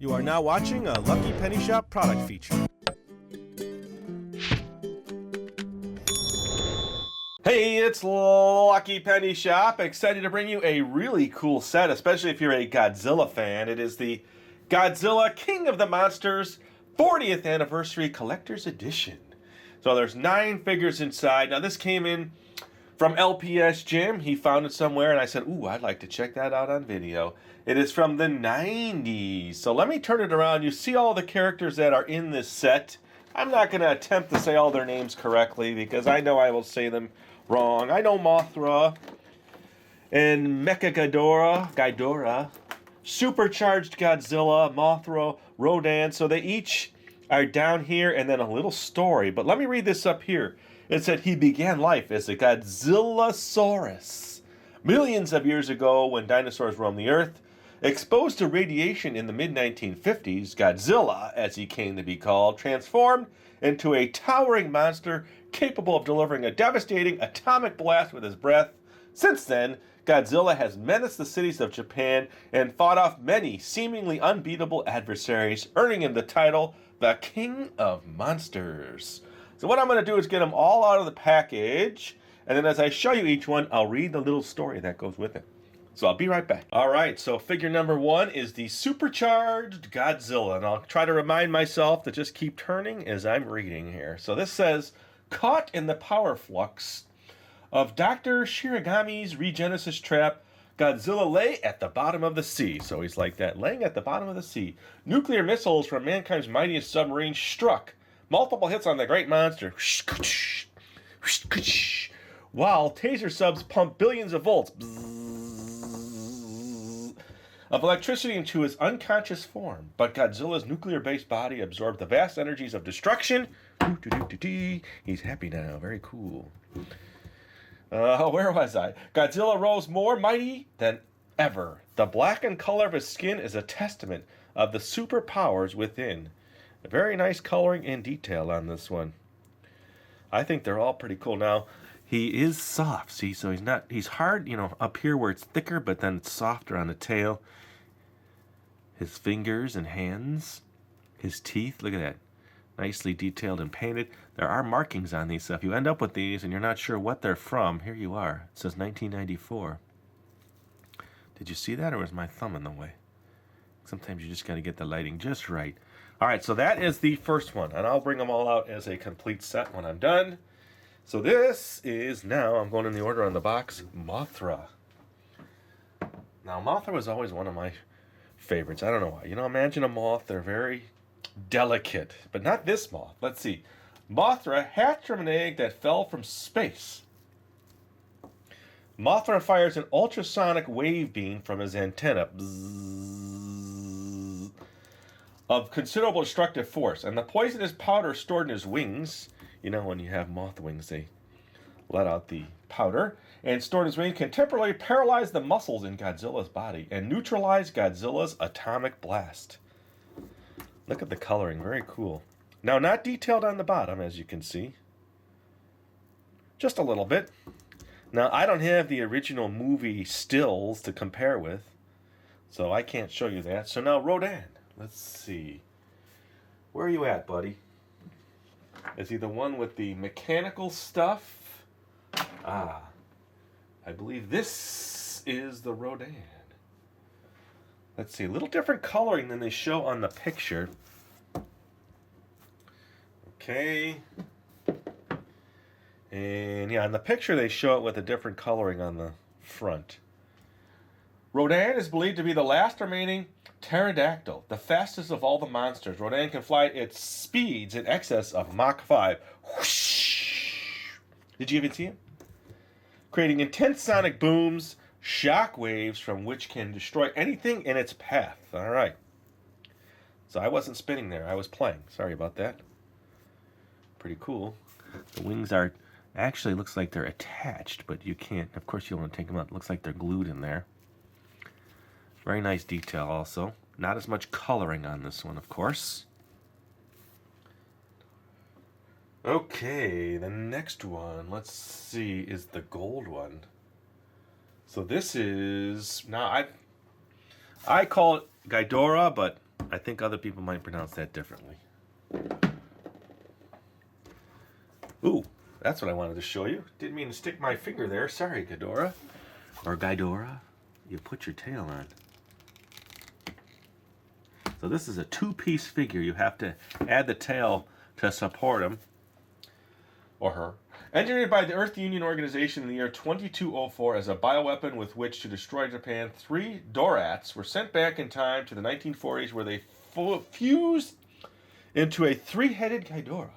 You are now watching a Lucky Penny Shop product feature. Hey, it's Lucky Penny Shop. Excited to bring you a really cool set, especially if you're a Godzilla fan. It is the Godzilla King of the Monsters 40th Anniversary Collector's Edition. So there's 9 figures inside. Now this came in from LPS-Jim. He found it somewhere and I said, ooh, I'd like to check that out on video. It is from the 90s. So let me turn it around. You see all the characters that are in this set. I'm not going to attempt to say all their names correctly because I know I will say them wrong. I know Mothra and Mecha-Ghidorah, Supercharged Godzilla, Mothra, Rodan. So they each are down here and then a little story. But let me read this up here. It said he began life as a Godzillasaurus millions of years ago when dinosaurs roamed the earth. Exposed to radiation in the mid-1950s, Godzilla, as he came to be called, transformed into a towering monster capable of delivering a devastating atomic blast with his breath. Since then, Godzilla has menaced the cities of Japan and fought off many seemingly unbeatable adversaries, earning him the title, the King of Monsters. So what I'm going to do is get them all out of the package, and then as I show you each one, I'll read the little story that goes with it. So I'll be right back. All right, so figure number 1 is the Supercharged Godzilla, and I'll try to remind myself to just keep turning as I'm reading here. So this says, caught in the power flux of Dr. Shiragami's regenesis trap, Godzilla lay at the bottom of the sea. So he's like that, laying at the bottom of the sea. Nuclear missiles from mankind's mightiest submarine struck. Multiple hits on the great monster. While taser subs pump billions of volts of electricity into his unconscious form. But Godzilla's nuclear-based body absorbed the vast energies of destruction. He's happy now. Very cool. Where was I? Godzilla rose more mighty than ever. The blackened color of his skin is a testament of the superpowers within. A very nice coloring and detail on this one. I think they're all pretty cool. Now, he is soft, see, so he's hard, you know, up here where it's thicker, but then it's softer on the tail. His fingers and hands, his teeth, look at that. Nicely detailed and painted. There are markings on these, so if you end up with these and you're not sure what they're from, here you are. It says 1994. Did you see that, or was my thumb in the way? Sometimes you just got to get the lighting just right. All right, so that is the first one, and I'll bring them all out as a complete set when I'm done. So this is now, I'm going in the order on the box, Mothra. Now, Mothra was always one of my favorites. I don't know why. You know, imagine a moth. They're very delicate, but not this moth. Let's see. Mothra hatched from an egg that fell from space. Mothra fires an ultrasonic wave beam from his antenna of considerable destructive force, and the poisonous powder stored in his wings, you know, when you have moth wings, they let out the powder, and stored in his wings can temporarily paralyze the muscles in Godzilla's body and neutralize Godzilla's atomic blast. Look at the coloring, very cool. Now, not detailed on the bottom, as you can see. Just a little bit. Now, I don't have the original movie stills to compare with, so I can't show you that. So now, Rodan. Let's see. Where are you at, buddy? Is he the one with the mechanical stuff? Ah, I believe this is the Rodan. Let's see, a little different coloring than they show on the picture. Okay. And yeah, on the picture they show it with a different coloring on the front. Rodan is believed to be the last remaining pterodactyl, the fastest of all the monsters. Rodan can fly at its speeds in excess of Mach 5. Whoosh! Did you even see him? Creating intense sonic booms, shock waves from which can destroy anything in its path. All right. So I wasn't spinning there. I was playing. Sorry about that. Pretty cool. The wings are actually looks like they're attached, but you can't. Of course, you want to take them out. It looks like they're glued in there. Very nice detail also. Not as much coloring on this one, of course. Okay, the next one, let's see, is the gold one. So this is, now I call it Ghidorah, but I think other people might pronounce that differently. Ooh, that's what I wanted to show you. Didn't mean to stick my finger there. Sorry, Ghidorah. Or Ghidorah. You put your tail on. So this is a two-piece figure. You have to add the tail to support him. Or her. Engineered by the Earth Union Organization in the year 2204 as a bioweapon with which to destroy Japan, 3 Dorats were sent back in time to the 1940s where they fused into a 3-headed Ghidorah.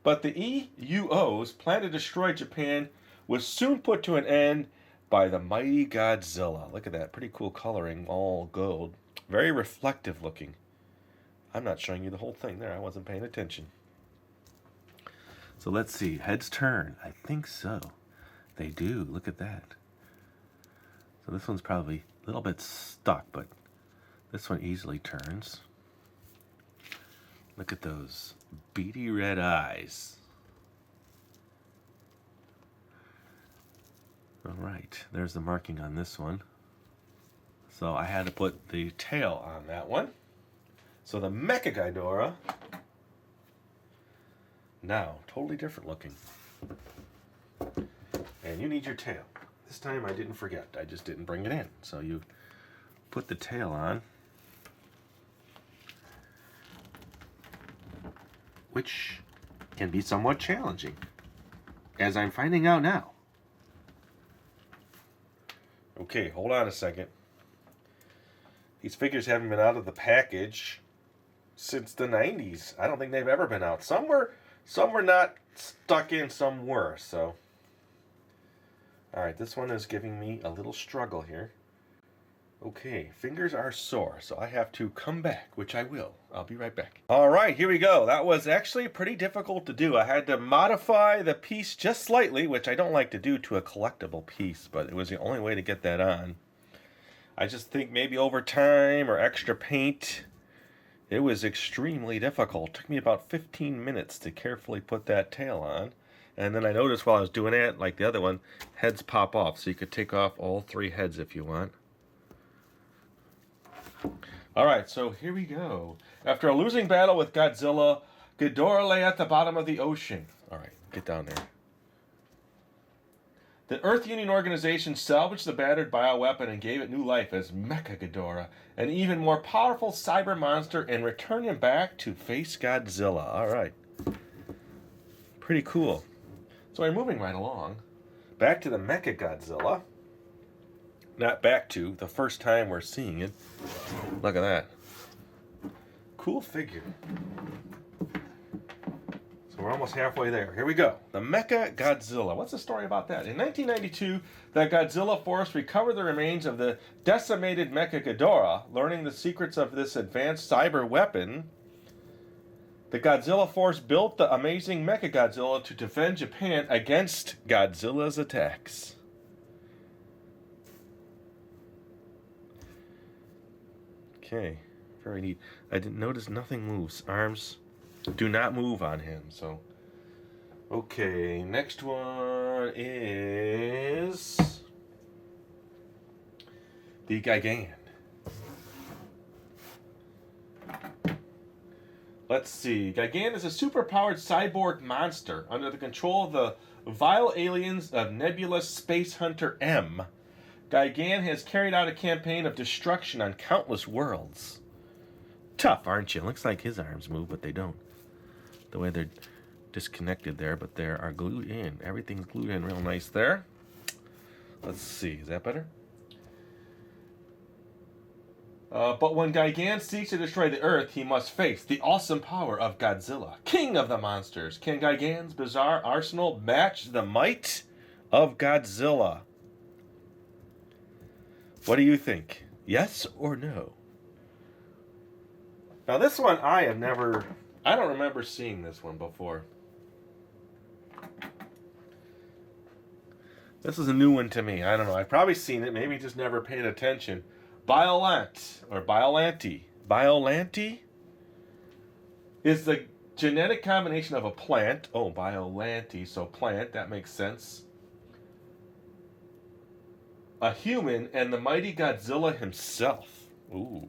But the EUO's plan to destroy Japan was soon put to an end by the mighty Godzilla. Look at that, pretty cool coloring, all gold. Very reflective looking. I'm not showing you the whole thing there, I wasn't paying attention. So let's see, heads turn. I think so. They do, look at that. So this one's probably a little bit stuck, but this one easily turns. Look at those beady red eyes. All right, there's the marking on this one. So I had to put the tail on that one. So the Mecha-Ghidorah, now totally different looking. And you need your tail. This time I didn't forget, I just didn't bring it in. So you put the tail on, which can be somewhat challenging, as I'm finding out now. Okay, hold on a second. These figures haven't been out of the package since the 90s. I don't think they've ever been out. Some were not stuck in, some were, so. Alright, this one is giving me a little struggle here. Okay, fingers are sore, so I have to come back, which I will. I'll be right back. Alright, here we go. That was actually pretty difficult to do. I had to modify the piece just slightly, which I don't like to do to a collectible piece, but it was the only way to get that on. I just think maybe over time or extra paint, it was extremely difficult. It took me about 15 minutes to carefully put that tail on. And then I noticed while I was doing it, like the other one, heads pop off. So you could take off all 3 heads if you want. Alright, so here we go. After a losing battle with Godzilla, Ghidorah lay at the bottom of the ocean. Alright, get down there. The Earth Union Organization salvaged the battered bioweapon and gave it new life as Mecha Ghidorah, an even more powerful cyber monster, and returned him back to face Godzilla. Alright. Pretty cool. So we're moving right along. Back to the Mecha Godzilla. Not back to, the first time we're seeing it. Look at that. Cool figure. So we're almost halfway there. Here we go. The Mecha Godzilla. What's the story about that? In 1992, the Godzilla Force recovered the remains of the decimated Mecha Ghidorah. Learning the secrets of this advanced cyber weapon, the Godzilla Force built the amazing Mecha Godzilla to defend Japan against Godzilla's attacks. Okay, very neat. I didn't notice nothing moves. Arms do not move on him, so. Okay, next one is the Gigan. Let's see. Gigan is a superpowered cyborg monster under the control of the vile aliens of nebulous space hunter M. Gigan has carried out a campaign of destruction on countless worlds. Tough, aren't you? Looks like his arms move, but they don't. The way they're disconnected there, but they are glued in. Everything's glued in real nice there. Let's see. Is that better? But when Gigan seeks to destroy the Earth, he must face the awesome power of Godzilla, king of the monsters. Can Gigan's bizarre arsenal match the might of Godzilla? What do you think? Yes or no? Now this one I don't remember seeing this one before. This is a new one to me. I don't know. I've probably seen it, maybe just never paid attention. Biollante, or Biollante. Biollante is the genetic combination of a plant. Oh, Biollante, so plant, that makes sense. A human and the mighty Godzilla himself. Ooh.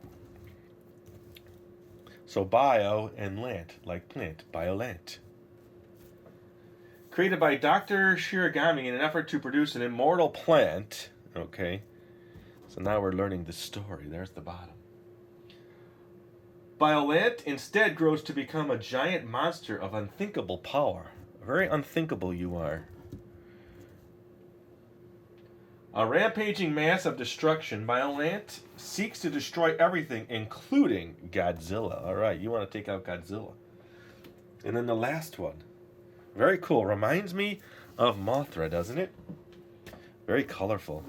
So bio and lant, like plant, Biollante. Created by Dr. Shiragami in an effort to produce an immortal plant. Okay. So now we're learning the story. There's the bottom. Biollante instead grows to become a giant monster of unthinkable power. Very unthinkable you are. A rampaging mass of destruction, Biollante seeks to destroy everything, including Godzilla. Alright, you want to take out Godzilla. And then the last one. Very cool. Reminds me of Mothra, doesn't it? Very colorful.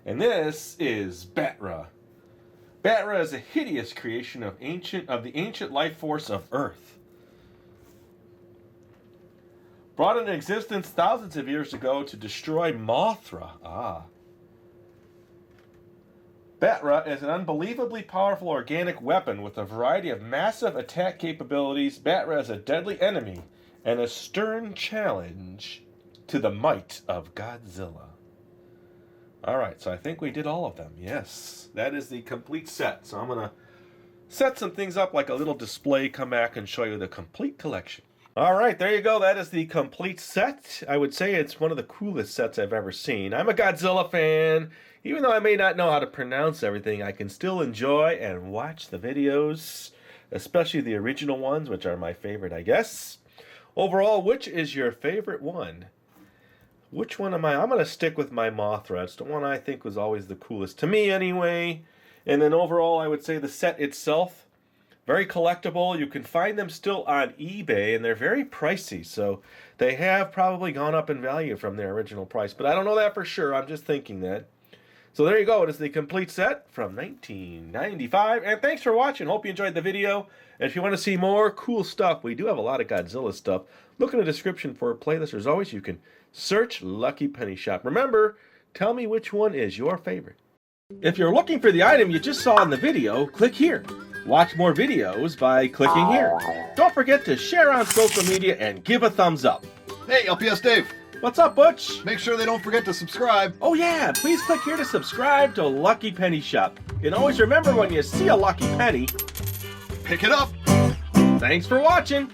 And this is Batra. Batra is a hideous creation of the ancient life force of Earth. Brought into existence thousands of years ago to destroy Mothra. Batra is an unbelievably powerful organic weapon with a variety of massive attack capabilities. Batra is a deadly enemy and a stern challenge to the might of Godzilla. Alright, so I think we did all of them. Yes, that is the complete set. So I'm going to set some things up like a little display, come back and show you the complete collection. Alright, there you go. That is the complete set. I would say it's one of the coolest sets I've ever seen. I'm a Godzilla fan. Even though I may not know how to pronounce everything, I can still enjoy and watch the videos, especially the original ones, which are my favorite, I guess. Overall, which is your favorite one? Which one am I? I'm going to stick with my Mothra. It's the one I think was always the coolest to me anyway. And then overall, I would say the set itself, very collectible. You can find them still on eBay, and they're very pricey. So they have probably gone up in value from their original price. But I don't know that for sure. I'm just thinking that. So there you go. It is the complete set from 1995. And thanks for watching. Hope you enjoyed the video. And if you want to see more cool stuff, we do have a lot of Godzilla stuff. Look in the description for a playlist. As always, you can search Lucky Penny Shop. Remember, tell me which one is your favorite. If you're looking for the item you just saw in the video, click here. Watch more videos by clicking here. Don't forget to share on social media and give a thumbs up. Hey, LPS-Dave. What's up, Butch? Make sure they don't forget to subscribe. Oh yeah, please click here to subscribe to Lucky Penny Shop. And always remember, when you see a lucky penny, pick it up. Thanks for watching.